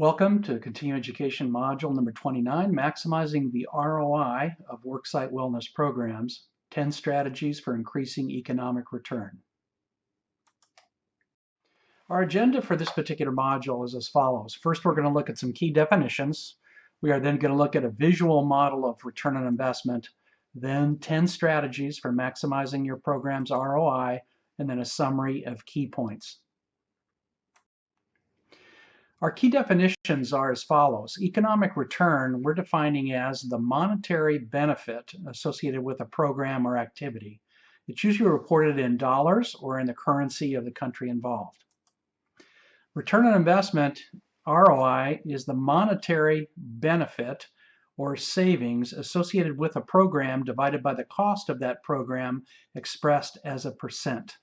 Welcome to Continuing Education Module number 29, Maximizing the ROI of Worksite Wellness Programs, 10 Strategies for Increasing Economic Return. Our agenda for this particular module is as follows. First, we're going to look at some key definitions. We are then going to look at a visual model of return on investment, then 10 strategies for maximizing your program's ROI, and then a summary of key points. Our key definitions are as follows. Economic return, we're defining as the monetary benefit associated with a program or activity. It's usually reported in dollars or in the currency of the country involved. Return on investment, ROI, is the monetary benefit or savings associated with a program divided by the cost of that program expressed as a percent.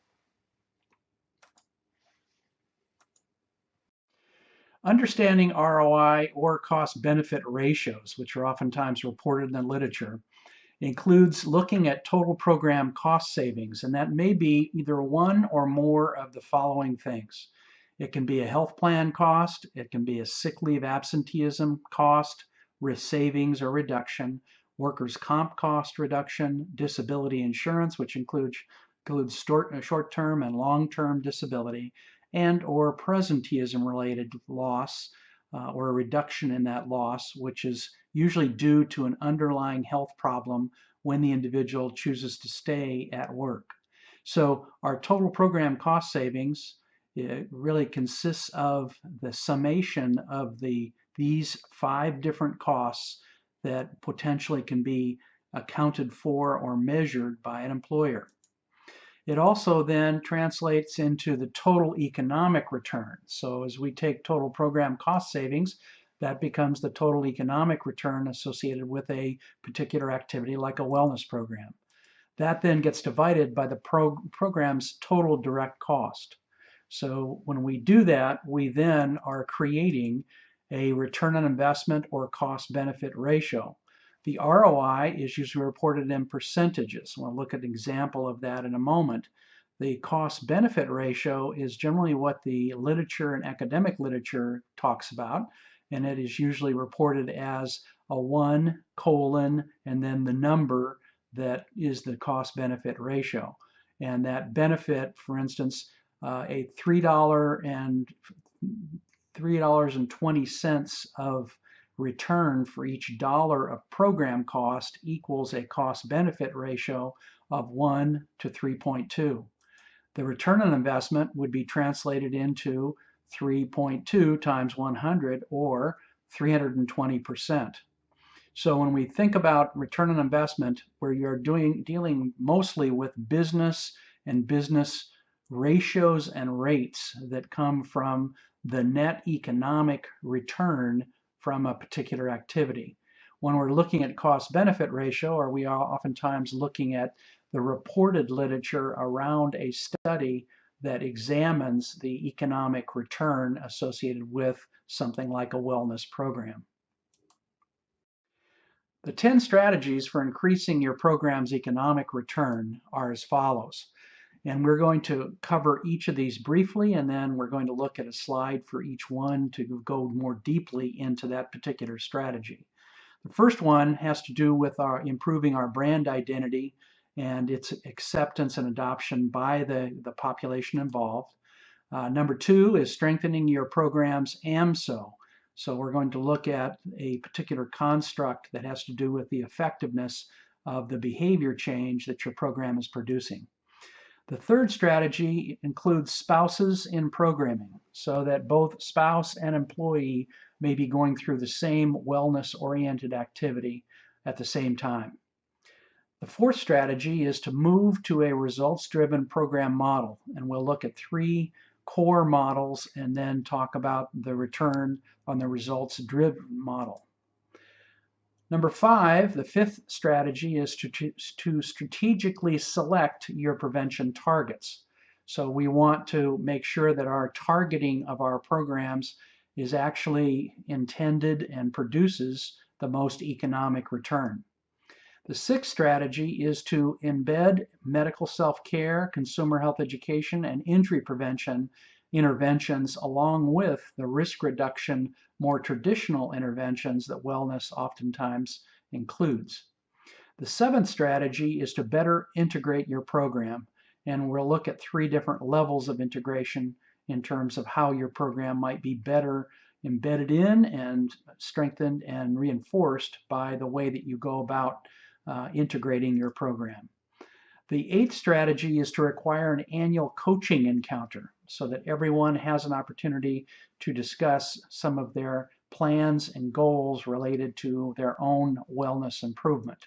Understanding ROI or cost-benefit ratios, which are oftentimes reported in the literature, includes looking at total program cost savings, and that may be either one or more of the following things. It can be a health plan cost, it can be a sick leave absenteeism cost, risk savings or reduction, workers' comp cost reduction, disability insurance, which includes short-term and long-term disability, and or presenteeism-related loss or a reduction in that loss, which is usually due to an underlying health problem when the individual chooses to stay at work. So our total program cost savings really consists of the summation of these 5 different costs that potentially can be accounted for or measured by an employer. It also then translates into the total economic return. So as we take total program cost savings, that becomes the total economic return associated with a particular activity like a wellness program. That then gets divided by the program's total direct cost. So when we do that, we then are creating a return on investment or cost-benefit ratio. The ROI is usually reported in percentages. We'll look at an example of that in a moment. The cost-benefit ratio is generally what the literature and academic literature talks about, and it is usually reported as a 1 colon and then the number that is the cost-benefit ratio. And that benefit, for instance, a $3.20 of return for each dollar of program cost equals a cost-benefit ratio of 1 to 3.2. The return on investment would be translated into 3.2 times 100 or 320%. So when we think about return on investment, where you're dealing mostly with business and business ratios and rates that come from the net economic return from a particular activity. When we're looking at cost-benefit ratio, or we are oftentimes looking at the reported literature around a study that examines the economic return associated with something like a wellness program. The 10 strategies for increasing your program's economic return are as follows. And we're going to cover each of these briefly, and then we're going to look at a slide for each one to go more deeply into that particular strategy. The first one has to do with improving our brand identity and its acceptance and adoption by the population involved. Number 2 is strengthening your program's AMSO. So we're going to look at a particular construct that has to do with the effectiveness of the behavior change that your program is producing. The third strategy includes spouses in programming, so that both spouse and employee may be going through the same wellness-oriented activity at the same time. The fourth strategy is to move to a results-driven program model, and we'll look at 3 core models and then talk about the return on the results-driven model. Number 5, the 5th strategy is to strategically select your prevention targets. So we want to make sure that our targeting of our programs is actually intended and produces the most economic return. The 6th strategy is to embed medical self-care, consumer health education, and injury prevention interventions along with the risk reduction, more traditional interventions that wellness oftentimes includes. The seventh strategy is to better integrate your program. And we'll look at three different levels of integration in terms of how your program might be better embedded in and strengthened and reinforced by the way that you go about integrating your program. The eighth strategy is to require an annual coaching encounter so that everyone has an opportunity to discuss some of their plans and goals related to their own wellness improvement.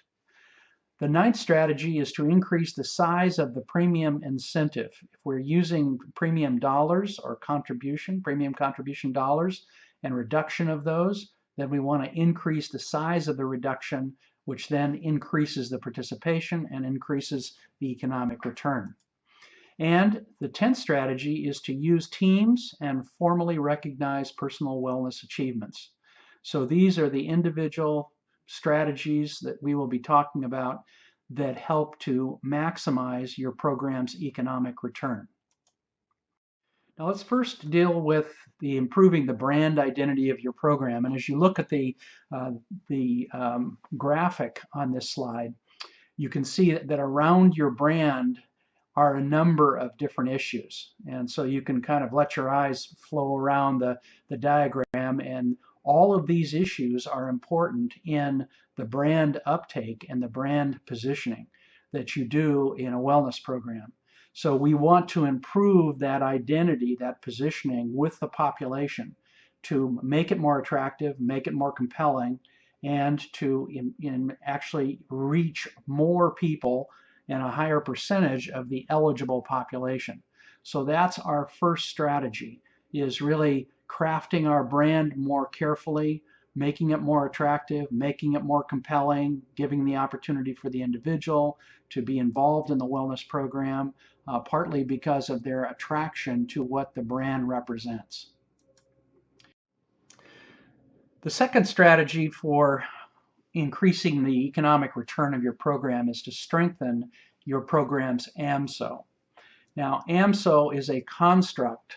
The ninth strategy is to increase the size of the premium incentive. If we're using premium dollars or premium contribution dollars and reduction of those, then we want to increase the size of the reduction, which then increases the participation and increases the economic return. And the 10th strategy is to use teams and formally recognize personal wellness achievements. So these are the individual strategies that we will be talking about that help to maximize your program's economic return. Now let's first deal with improving the brand identity of your program. And as you look at the graphic on this slide, you can see that around your brand are a number of different issues. And so you can kind of let your eyes flow around the diagram, and all of these issues are important in the brand uptake and the brand positioning that you do in a wellness program. So we want to improve that identity, that positioning with the population to make it more attractive, make it more compelling, and to actually reach more people and a higher percentage of the eligible population. So that's our first strategy, is really crafting our brand more carefully, making it more attractive, making it more compelling, giving the opportunity for the individual to be involved in the wellness program, partly because of their attraction to what the brand represents. The second strategy for increasing the economic return of your program is to strengthen your program's AMSO. Now, AMSO is a construct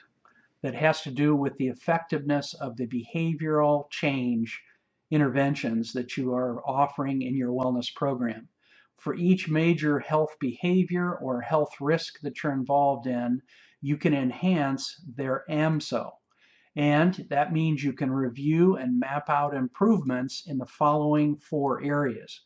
that has to do with the effectiveness of the behavioral change interventions that you are offering in your wellness program. For each major health behavior or health risk that you're involved in, you can enhance their AMSO. And that means you can review and map out improvements in the following four areas.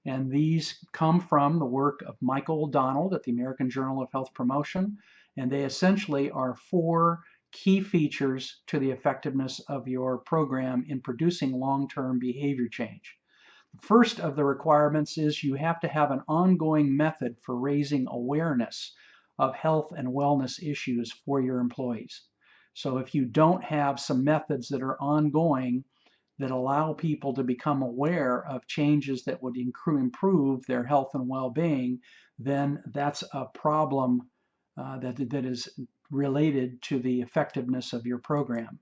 And these come from the work of Michael O'Donnell at the American Journal of Health Promotion. And they essentially are four key features to the effectiveness of your program in producing long-term behavior change. The first of the requirements is you have to have an ongoing method for raising awareness of health and wellness issues for your employees. So if you don't have some methods that are ongoing that allow people to become aware of changes that would improve their health and well-being, then that's a problem that is related to the effectiveness of your program.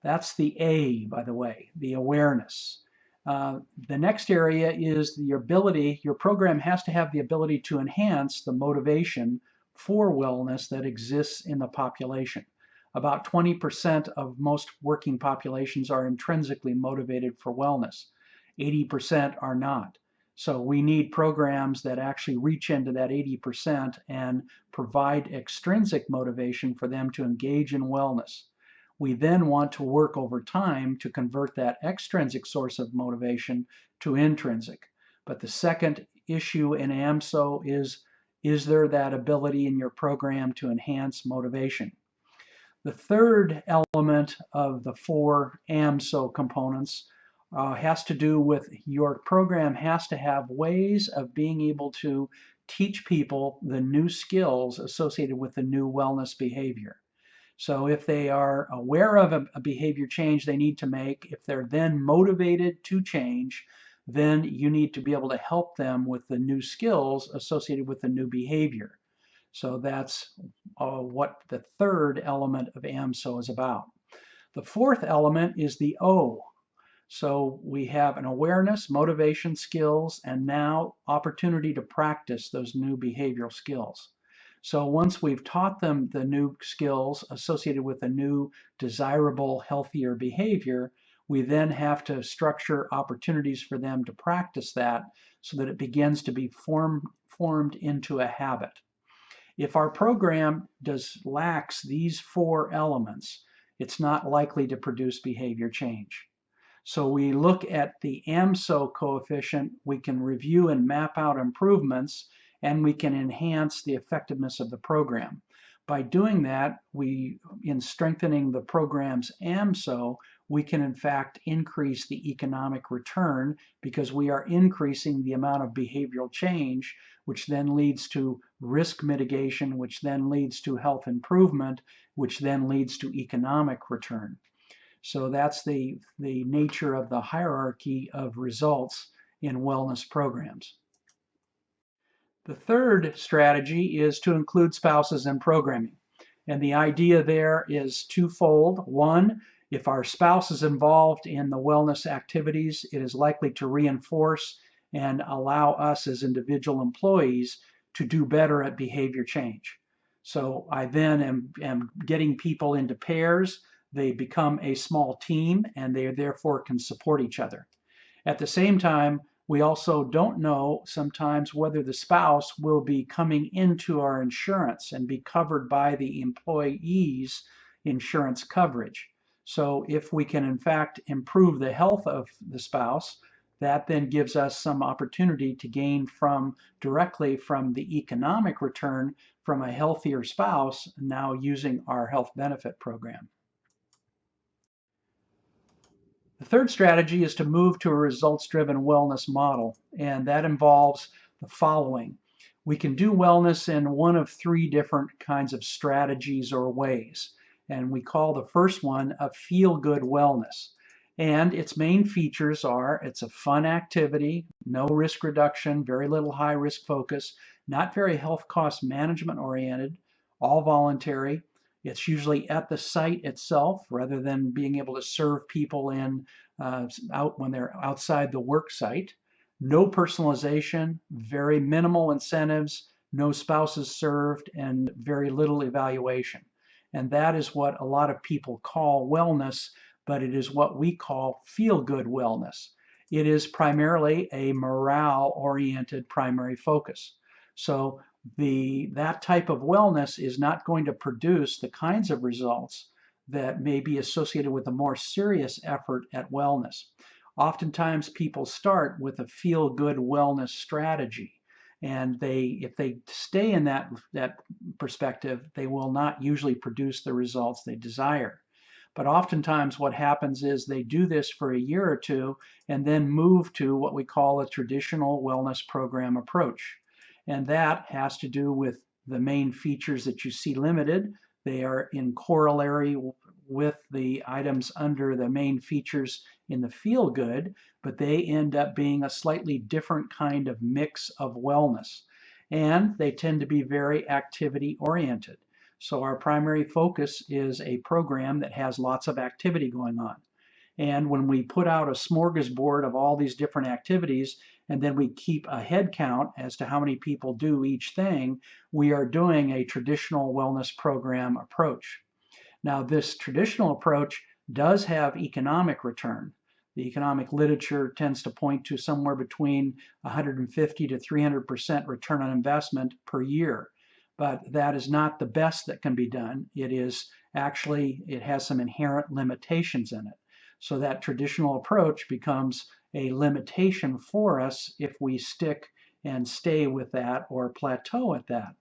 That's the A, by the way, the awareness. The next area is the ability, your program has to have the ability to enhance the motivation for wellness that exists in the population. About 20% of most working populations are intrinsically motivated for wellness. 80% are not. So we need programs that actually reach into that 80% and provide extrinsic motivation for them to engage in wellness. We then want to work over time to convert that extrinsic source of motivation to intrinsic. But the second issue in AMSO is there that ability in your program to enhance motivation? The third element of the four AMSO components has to do with your program has to have ways of being able to teach people the new skills associated with the new wellness behavior. So if they are aware of a behavior change they need to make, if they're then motivated to change, then you need to be able to help them with the new skills associated with the new behavior. So that's what the third element of AMSO is about. The fourth element is the O. So we have an awareness, motivation, skills, and now opportunity to practice those new behavioral skills. So once we've taught them the new skills associated with a new desirable, healthier behavior, we then have to structure opportunities for them to practice that so that it begins to be formed into a habit. If our program lacks these four elements, it's not likely to produce behavior change. So we look at the AMSO coefficient, we can review and map out improvements, and we can enhance the effectiveness of the program. By doing that, in strengthening the program's AMSO, we can in fact increase the economic return because we are increasing the amount of behavioral change, which then leads to risk mitigation, which then leads to health improvement, which then leads to economic return. So that's the nature of the hierarchy of results in wellness programs. The third strategy is to include spouses in programming. And the idea there is twofold. One, if our spouse is involved in the wellness activities, it is likely to reinforce and allow us as individual employees to do better at behavior change. So I then am getting people into pairs. They become a small team and they therefore can support each other. At the same time, we also don't know sometimes whether the spouse will be coming into our insurance and be covered by the employee's insurance coverage. So if we can in fact improve the health of the spouse, that then gives us some opportunity to gain directly from the economic return from a healthier spouse now using our health benefit program. The third strategy is to move to a results-driven wellness model, and that involves the following. We can do wellness in one of three different kinds of strategies or ways, and we call the first one a feel-good wellness. And its main features are it's a fun activity, no risk reduction, very little high risk focus, not very health cost management oriented, all voluntary. It's usually at the site itself rather than being able to serve people out when they're outside the work site. No personalization, very minimal incentives, no spouses served, and very little evaluation. And that is what a lot of people call wellness, but it is what we call feel-good wellness. It is primarily a morale-oriented primary focus. So that type of wellness is not going to produce the kinds of results that may be associated with a more serious effort at wellness. Oftentimes people start with a feel-good wellness strategy, and if they stay in that perspective, they will not usually produce the results they desire. But oftentimes what happens is they do this for a year or two and then move to what we call a traditional wellness program approach. And that has to do with the main features that you see limited. They are in corollary with the items under the main features in the feel good, but they end up being a slightly different kind of mix of wellness. And they tend to be very activity oriented. So our primary focus is a program that has lots of activity going on. And when we put out a smorgasbord of all these different activities, and then we keep a head count as to how many people do each thing, we are doing a traditional wellness program approach. Now, this traditional approach does have economic return. The economic literature tends to point to somewhere between 150 to 300% return on investment per year. But that is not the best that can be done. It has some inherent limitations in it. So that traditional approach becomes a limitation for us if we stick and stay with that or plateau at that.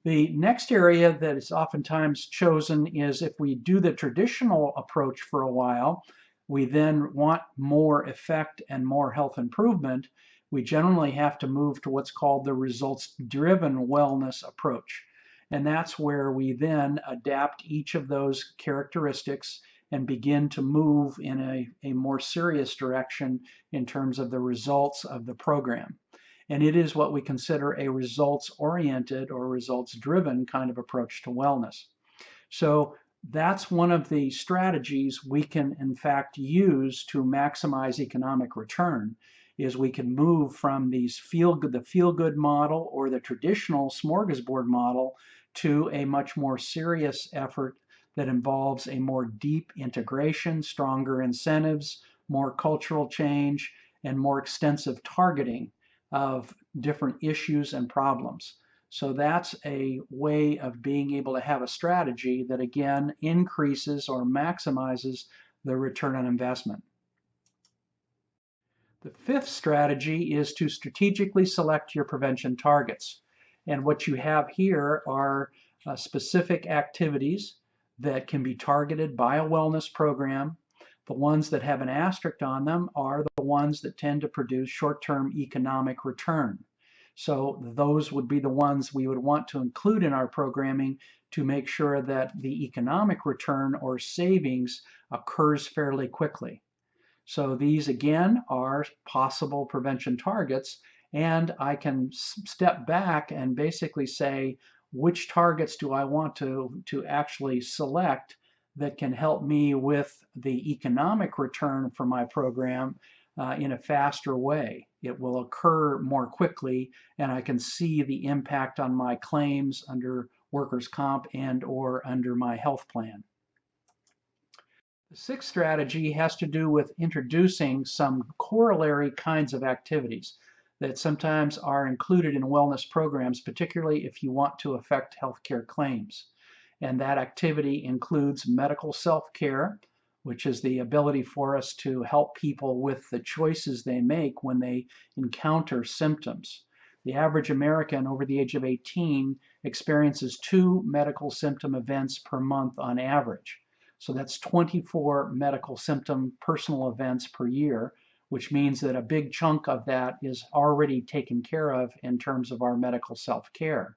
The next area that is oftentimes chosen is if we do the traditional approach for a while, we then want more effect and more health improvement, we generally have to move to what's called the results-driven wellness approach. And that's where we then adapt each of those characteristics and begin to move in a more serious direction in terms of the results of the program. And it is what we consider a results-oriented or results-driven kind of approach to wellness. So that's one of the strategies we can in fact use to maximize economic return. is we can move from the feel-good model or the traditional smorgasbord model to a much more serious effort that involves a more deep integration, stronger incentives, more cultural change, and more extensive targeting of different issues and problems. So that's a way of being able to have a strategy that again increases or maximizes the return on investment. The fifth strategy is to strategically select your prevention targets. And what you have here are specific activities that can be targeted by a wellness program. The ones that have an asterisk on them are the ones that tend to produce short-term economic return. So those would be the ones we would want to include in our programming to make sure that the economic return or savings occurs fairly quickly. So these again are possible prevention targets, and I can step back and basically say, which targets do I want to actually select that can help me with the economic return for my program in a faster way. It will occur more quickly, and I can see the impact on my claims under workers' comp and or under my health plan. The sixth strategy has to do with introducing some corollary kinds of activities that sometimes are included in wellness programs, particularly if you want to affect healthcare claims. And that activity includes medical self-care, which is the ability for us to help people with the choices they make when they encounter symptoms. The average American over the age of 18 experiences 2 medical symptom events per month on average. So that's 24 medical symptom personal events per year, which means that a big chunk of that is already taken care of in terms of our medical self-care.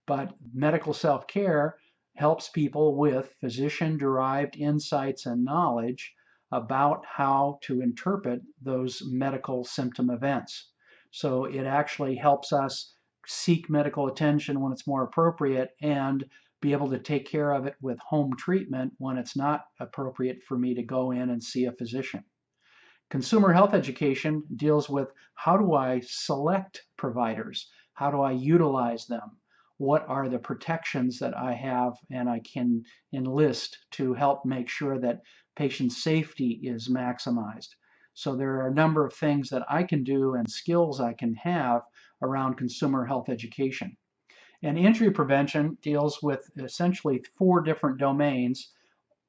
But medical self-care helps people with physician-derived insights and knowledge about how to interpret those medical symptom events. So it actually helps us seek medical attention when it's more appropriate and be able to take care of it with home treatment when it's not appropriate for me to go in and see a physician. Consumer health education deals with how do I select providers? How do I utilize them? What are the protections that I have and I can enlist to help make sure that patient safety is maximized? So there are a number of things that I can do and skills I can have around consumer health education. And injury prevention deals with essentially 4 different domains.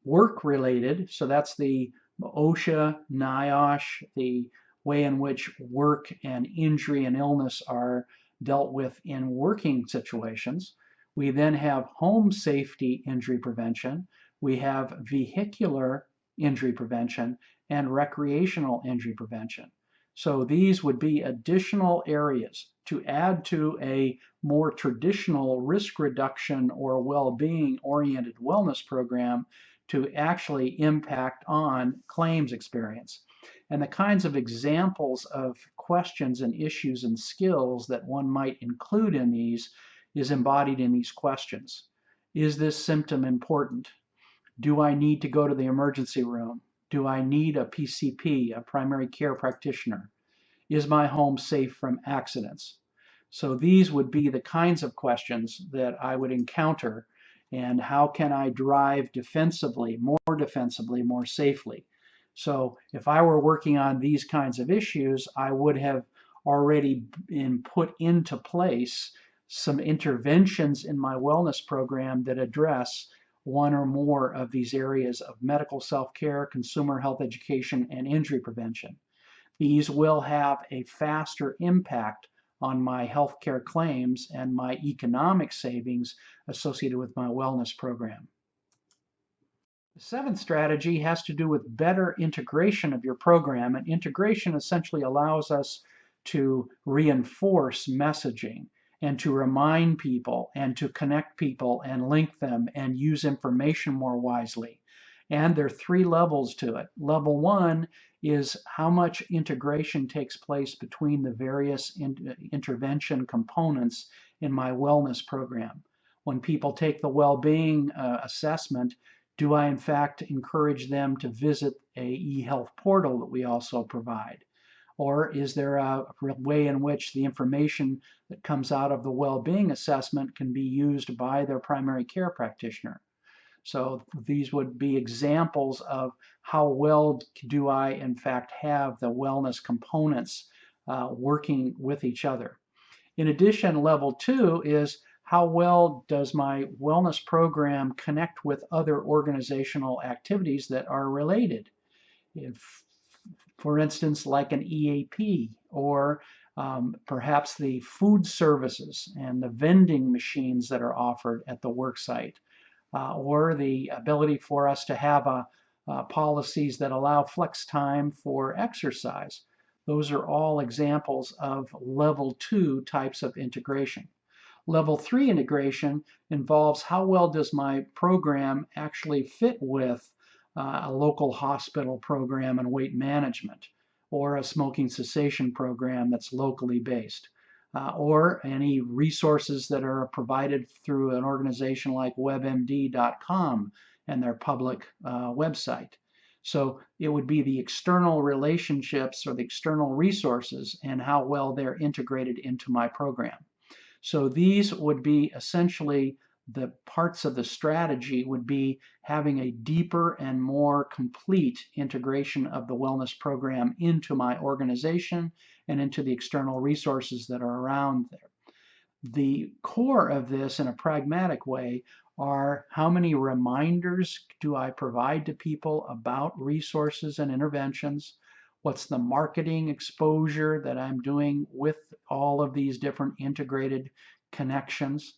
Work-related, so that's the OSHA, NIOSH, the way in which work and injury and illness are dealt with in working situations. We then have home safety injury prevention. We have vehicular injury prevention and recreational injury prevention. So these would be additional areas to add to a more traditional risk reduction or well-being oriented wellness program to actually impact on claims experience. And the kinds of examples of questions and issues and skills that one might include in these is embodied in these questions. Is this symptom important? Do I need to go to the emergency room? Do I need a PCP, a primary care practitioner? Is my home safe from accidents? So these would be the kinds of questions that I would encounter, and how can I drive defensively, more safely? So if I were working on these kinds of issues, I would have already put into place some interventions in my wellness program that address one or more of these areas of medical self-care, consumer health education, and injury prevention. These will have a faster impact on my healthcare claims and my economic savings associated with my wellness program. The seventh strategy has to do with better integration of your program, and integration essentially allows us to reinforce messaging and to remind people and to connect people and link them and use information more wisely. And there are 3 levels to it. Level 1 is how much integration takes place between the various intervention components in my wellness program. When people take the well-being assessment, do I in fact encourage them to visit a e-health portal that we also provide? Or is there a way in which the information that comes out of the well-being assessment can be used by their primary care practitioner? So these would be examples of how well do I, in fact, have the wellness components working with each other. In addition, level 2 is how well does my wellness program connect with other organizational activities that are related? If, for instance, like an EAP or perhaps the food services and the vending machines that are offered at the worksite, or the ability for us to have policies that allow flex time for exercise. Those are all examples of level 2 types of integration. Level 3 integration involves how well does my program actually fit with a local hospital program and weight management, or a smoking cessation program that's locally based, or any resources that are provided through an organization like WebMD.com and their public website. So it would be the external relationships or the external resources and how well they're integrated into my program. So these would be essentially the parts of the strategy would be having a deeper and more complete integration of the wellness program into my organization and into the external resources that are around there. The core of this in a pragmatic way are how many reminders do I provide to people about resources and interventions? What's the marketing exposure that I'm doing with all of these different integrated connections?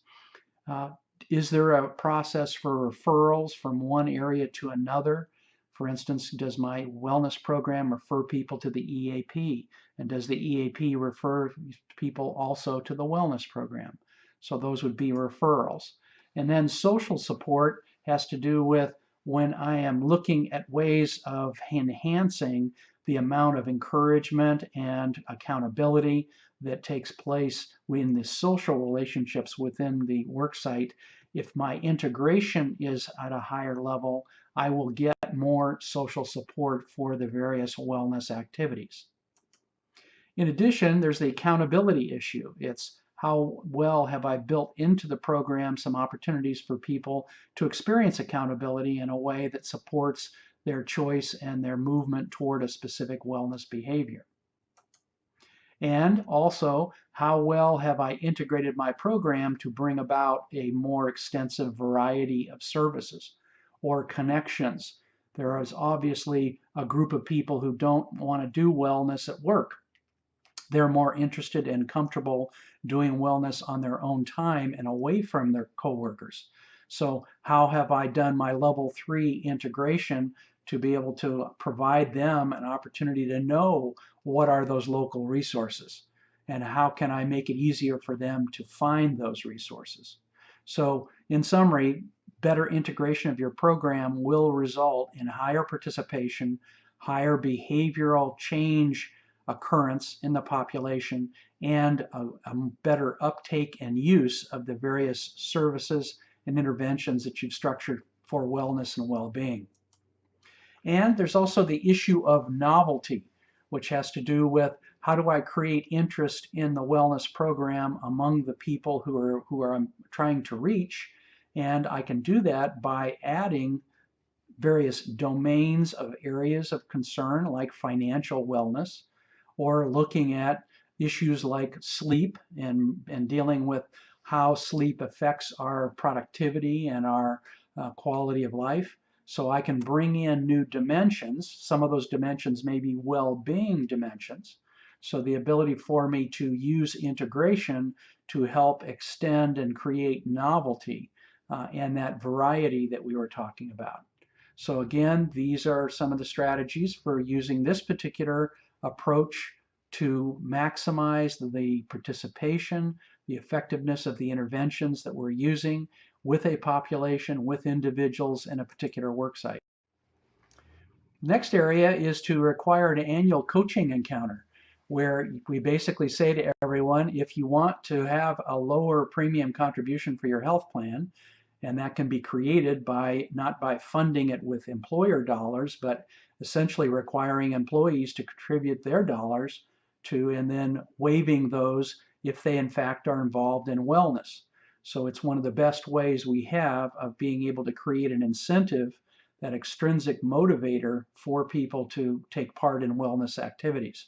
Is there a process for referrals from one area to another? For instance, does my wellness program refer people to the EAP? And does the EAP refer people also to the wellness program? So those would be referrals. And then social support has to do with when I am looking at ways of enhancing the amount of encouragement and accountability that takes place in the social relationships within the worksite. If my integration is at a higher level, I will get more social support for the various wellness activities. In addition, there's the accountability issue. It's how well have I built into the program some opportunities for people to experience accountability in a way that supports their choice and their movement toward a specific wellness behavior. And also, how well have I integrated my program to bring about a more extensive variety of services or connections? There is obviously a group of people who don't want to do wellness at work. They're more interested and comfortable doing wellness on their own time and away from their coworkers. So how have I done my level 3 integration to be able to provide them an opportunity to know what are those local resources and how can I make it easier for them to find those resources? So in summary, better integration of your program will result in higher participation, higher behavioral change occurrence in the population, and a better uptake and use of the various services and interventions that you've structured for wellness and well-being. And there's also the issue of novelty, which has to do with how do I create interest in the wellness program among the people who are trying to reach. And I can do that by adding various domains of areas of concern like financial wellness, or looking at issues like sleep and dealing with how sleep affects our productivity and our quality of life. So I can bring in new dimensions. Some of those dimensions may be well-being dimensions. So the ability for me to use integration to help extend and create novelty and that variety that we were talking about. So again, these are some of the strategies for using this particular approach to maximize the participation, the effectiveness of the interventions that we're using with a population, with individuals in a particular worksite. Next area is to require an annual coaching encounter, where we basically say to everyone, if you want to have a lower premium contribution for your health plan, And that can be created by not by funding it with employer dollars, but essentially requiring employees to contribute their dollars to, and then waiving those if they in fact are involved in wellness. So it's one of the best ways we have of being able to create an incentive, that extrinsic motivator for people to take part in wellness activities.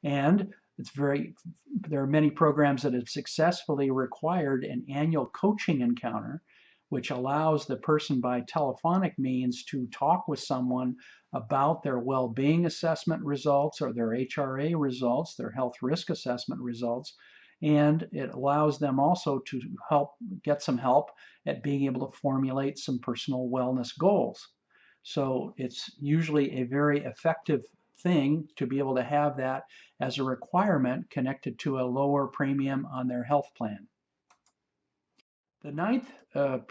And there are many programs that have successfully required an annual coaching encounter, which allows the person by telephonic means to talk with someone about their well-being assessment results or their HRA results, their health risk assessment results. And it allows them also to get some help at being able to formulate some personal wellness goals. So it's usually a very effective thing to be able to have that as a requirement connected to a lower premium on their health plan. The ninth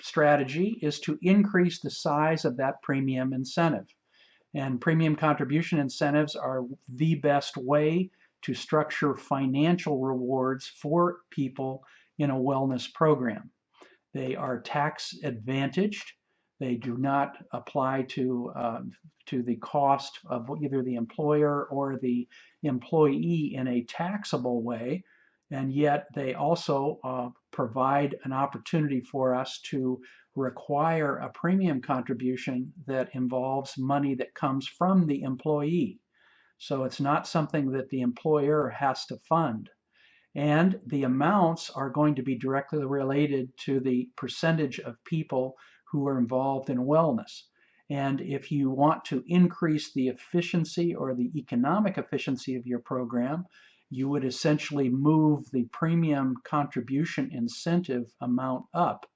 strategy is to increase the size of that premium incentive. And premium contribution incentives are the best way to structure financial rewards for people in a wellness program. They are tax advantaged. They do not apply to the cost of either the employer or the employee in a taxable way, and yet they also provide an opportunity for us to require a premium contribution that involves money that comes from the employee. So it's not something that the employer has to fund. And the amounts are going to be directly related to the percentage of people who are involved in wellness. And if you want to increase the efficiency or the economic efficiency of your program, you would essentially move the premium contribution incentive amount up,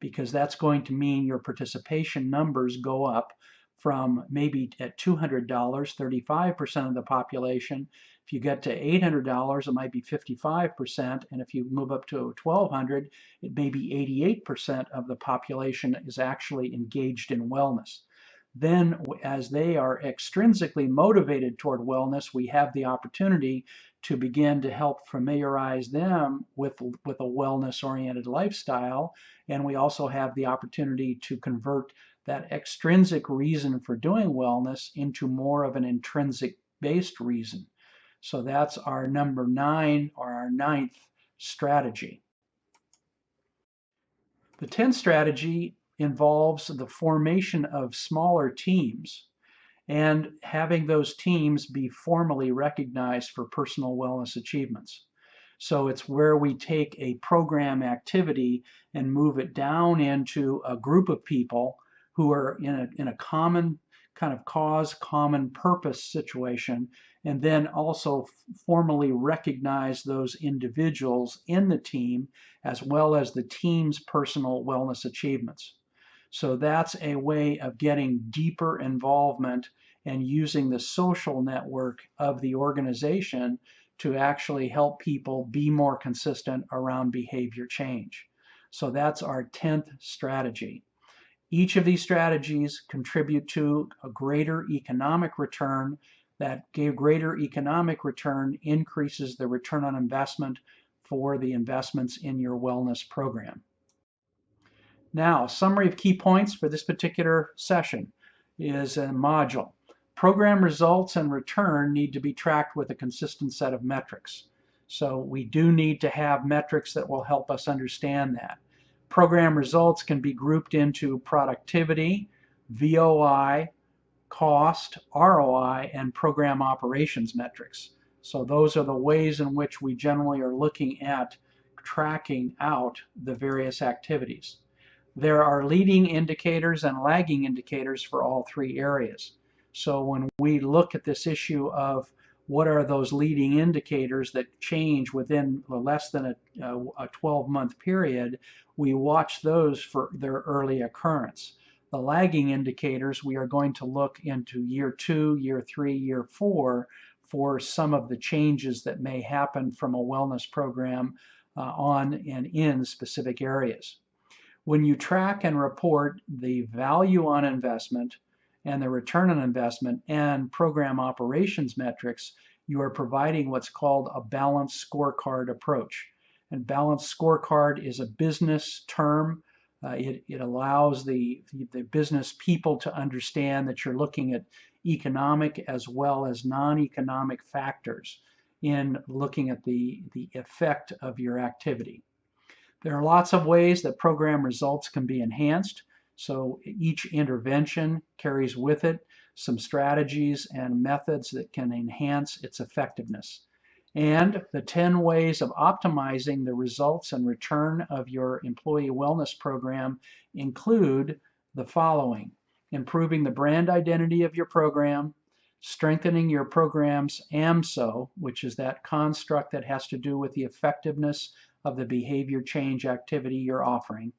because that's going to mean your participation numbers go up from maybe at $200, 35% of the population. If you get to $800, it might be 55%, and if you move up to $1,200, it may be 88% of the population is actually engaged in wellness. Then, as they are extrinsically motivated toward wellness, we have the opportunity to begin to help familiarize them with a wellness-oriented lifestyle, and we also have the opportunity to convert that extrinsic reason for doing wellness into more of an intrinsic-based reason. So that's our number 9, or our 9th strategy. The 10th strategy involves the formation of smaller teams and having those teams be formally recognized for personal wellness achievements. So it's where we take a program activity and move it down into a group of people who are in a common kind of cause, common purpose situation, and then also formally recognize those individuals in the team as well as the team's personal wellness achievements. So that's a way of getting deeper involvement and using the social network of the organization to actually help people be more consistent around behavior change. So that's our 10th strategy. Each of these strategies contribute to a greater economic return. That greater economic return increases the return on investment for the investments in your wellness program. Now, summary of key points for this particular session is a module. Program results and return need to be tracked with a consistent set of metrics. So we do need to have metrics that will help us understand that. Program results can be grouped into productivity, VOI, cost, ROI, and program operations metrics. So those are the ways in which we generally are looking at tracking out the various activities. There are leading indicators and lagging indicators for all three areas. So when we look at this issue of what are those leading indicators that change within less than a 12-month period, we watch those for their early occurrence. The lagging indicators, we are going to look into year 2, year 3, year 4 for some of the changes that may happen from a wellness program on and in specific areas. When you track and report the value on investment and the return on investment and program operations metrics, you are providing what's called a balanced scorecard approach. And balanced scorecard is a business term It allows the business people to understand that you're looking at economic as well as non-economic factors in looking at the effect of your activity. There are lots of ways that program results can be enhanced. So each intervention carries with it some strategies and methods that can enhance its effectiveness. And the 10 ways of optimizing the results and return of your employee wellness program include the following: improving the brand identity of your program, strengthening your program's AMSO, which is that construct that has to do with the effectiveness of the behavior change activity you're offering.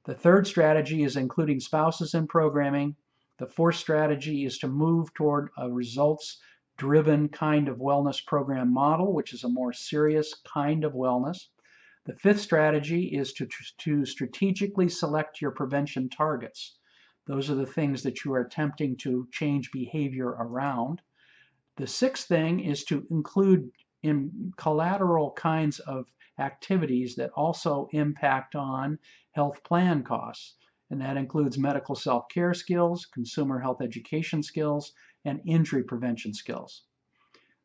The third strategy is including spouses in programming. The fourth strategy is to move toward a results-driven kind of wellness program model, which is a more serious kind of wellness. The fifth strategy is to strategically select your prevention targets. Those are the things that you are attempting to change behavior around. The sixth thing is to include in collateral kinds of activities that also impact on health plan costs. And that includes medical self-care skills, consumer health education skills, and injury prevention skills.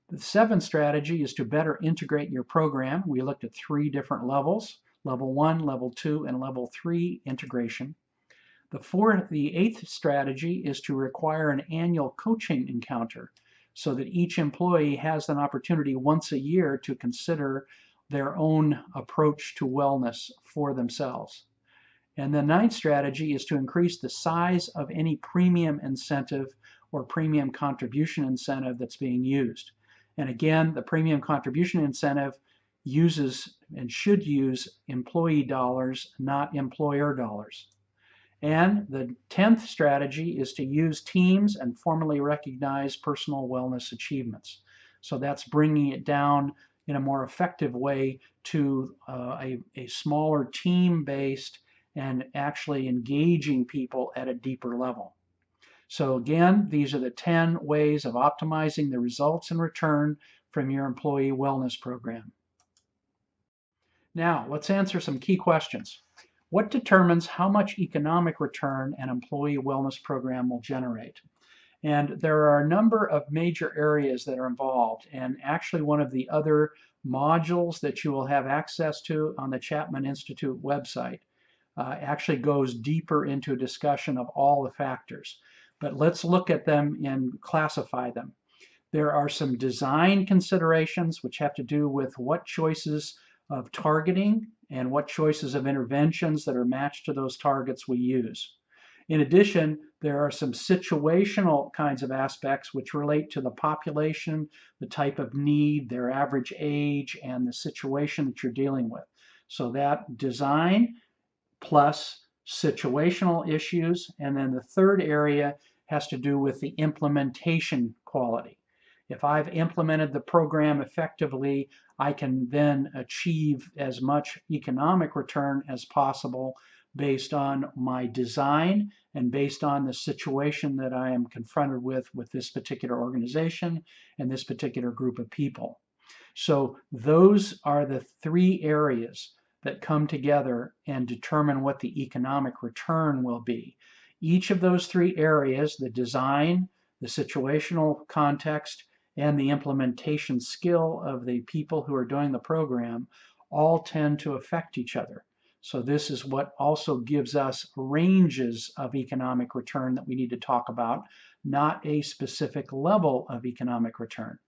The seventh strategy is to better integrate your program. We looked at 3 different levels: level 1, level 2, and level 3 integration. The eighth strategy is to require an annual coaching encounter so that each employee has an opportunity once a year to consider their own approach to wellness for themselves. And the ninth strategy is to increase the size of any premium incentive or premium contribution incentive that's being used. And again, the premium contribution incentive uses and should use employee dollars, not employer dollars. And the 10th strategy is to use teams and formally recognize personal wellness achievements. So that's bringing it down in a more effective way to a smaller team-based and actually engaging people at a deeper level. So again, these are the 10 ways of optimizing the results and return from your employee wellness program. Now, let's answer some key questions. What determines how much economic return an employee wellness program will generate? And there are a number of major areas that are involved. And actually, one of the other modules that you will have access to on the Chapman Institute website actually goes deeper into a discussion of all the factors. But let's look at them and classify them. There are some design considerations which have to do with what choices of targeting and what choices of interventions that are matched to those targets we use. In addition, there are some situational kinds of aspects which relate to the population, the type of need, their average age, and the situation that you're dealing with. So that design plus situational issues. And then the third area has to do with the implementation quality. If I've implemented the program effectively, I can then achieve as much economic return as possible based on my design and based on the situation that I am confronted with this particular organization and this particular group of people. So those are the 3 areas that come together and determine what the economic return will be. Each of those 3 areas, the design, the situational context, and the implementation skill of the people who are doing the program, all tend to affect each other. So this is what also gives us ranges of economic return that we need to talk about, not a specific level of economic return,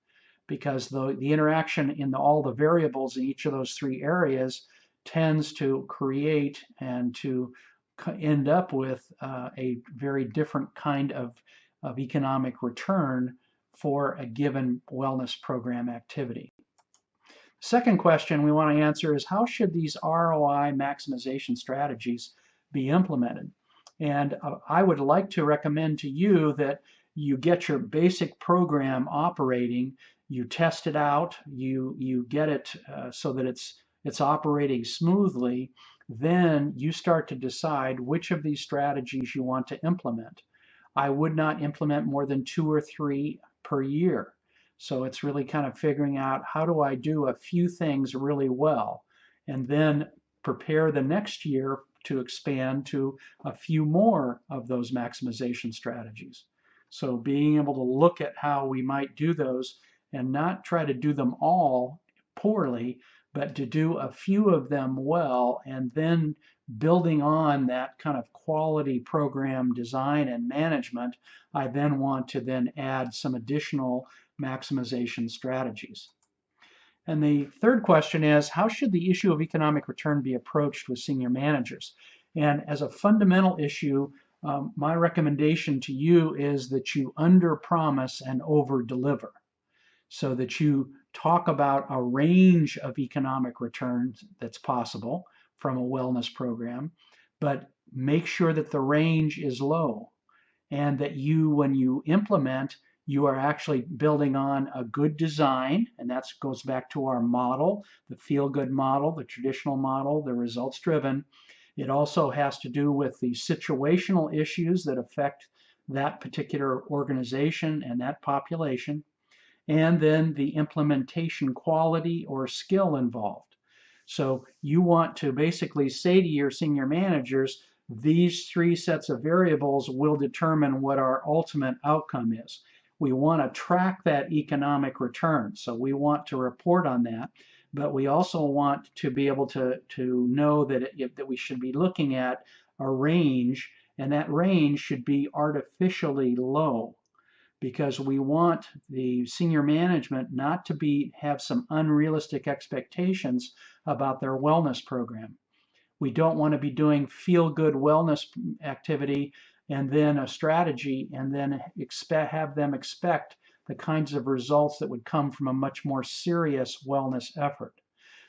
because the interaction in all the variables in each of those 3 areas tends to create and to end up with a very different kind of economic return for a given wellness program activity. Second question we want to answer is, how should these ROI maximization strategies be implemented? And I would like to recommend to you that you get your basic program operating, you test it out, you get it so that it's operating smoothly, then you start to decide which of these strategies you want to implement. I would not implement more than 2 or 3 per year. So it's really kind of figuring out, how do I do a few things really well, and then prepare the next year to expand to a few more of those maximization strategies. So being able to look at how we might do those and not try to do them all poorly, but to do a few of them well, and then building on that kind of quality program design and management, I then want to then add some additional maximization strategies. And the third question is, how should the issue of economic return be approached with senior managers? And as a fundamental issue, my recommendation to you is that you under-promise and over-deliver, so that you talk about a range of economic returns that's possible from a wellness program, but make sure that the range is low, and that you, when you implement, you are actually building on a good design, and that goes back to our model, the feel-good model, the traditional model, the results-driven. It also has to do with the situational issues that affect that particular organization and that population, and then the implementation quality or skill involved. So you want to basically say to your senior managers, these three sets of variables will determine what our ultimate outcome is. We want to track that economic return, so we want to report on that, but we also want to be able to know that, that we should be looking at a range, and that range should be artificially low, because we want the senior management not to have some unrealistic expectations about their wellness program. We don't want to be doing feel-good wellness activity and then a strategy and then have them expect the kinds of results that would come from a much more serious wellness effort.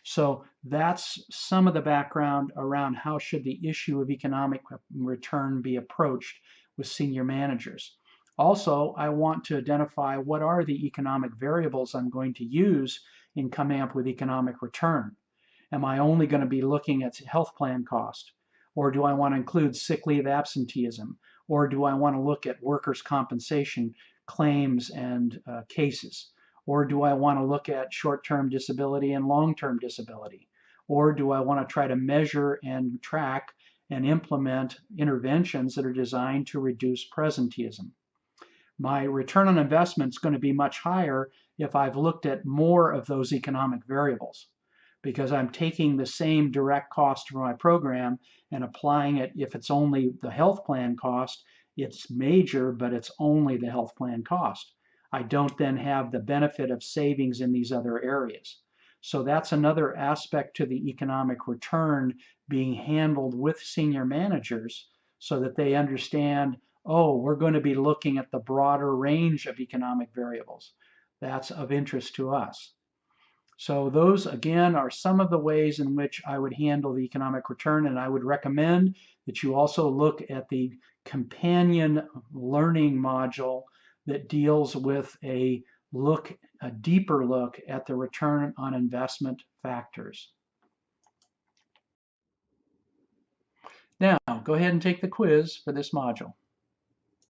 So that's some of the background around how should the issue of economic return be approached with senior managers. Also, I want to identify what are the economic variables I'm going to use in coming up with economic return. Am I only going to be looking at health plan cost? Or do I want to include sick leave absenteeism? Or do I want to look at workers' compensation claims and cases? Or do I want to look at short-term disability and long-term disability? Or do I want to try to measure and track and implement interventions that are designed to reduce presenteeism? My return on investment is going to be much higher if I've looked at more of those economic variables, because I'm taking the same direct cost for my program and applying it. If it's only the health plan cost, it's major, but it's only the health plan cost. I don't then have the benefit of savings in these other areas. So that's another aspect to the economic return being handled with senior managers, so that they understand, oh, we're going to be looking at the broader range of economic variables. That's of interest to us. So those, again, are some of the ways in which I would handle the economic return, and I would recommend that you also look at the companion learning module that deals with a deeper look at the return on investment factors. Now, go ahead and take the quiz for this module.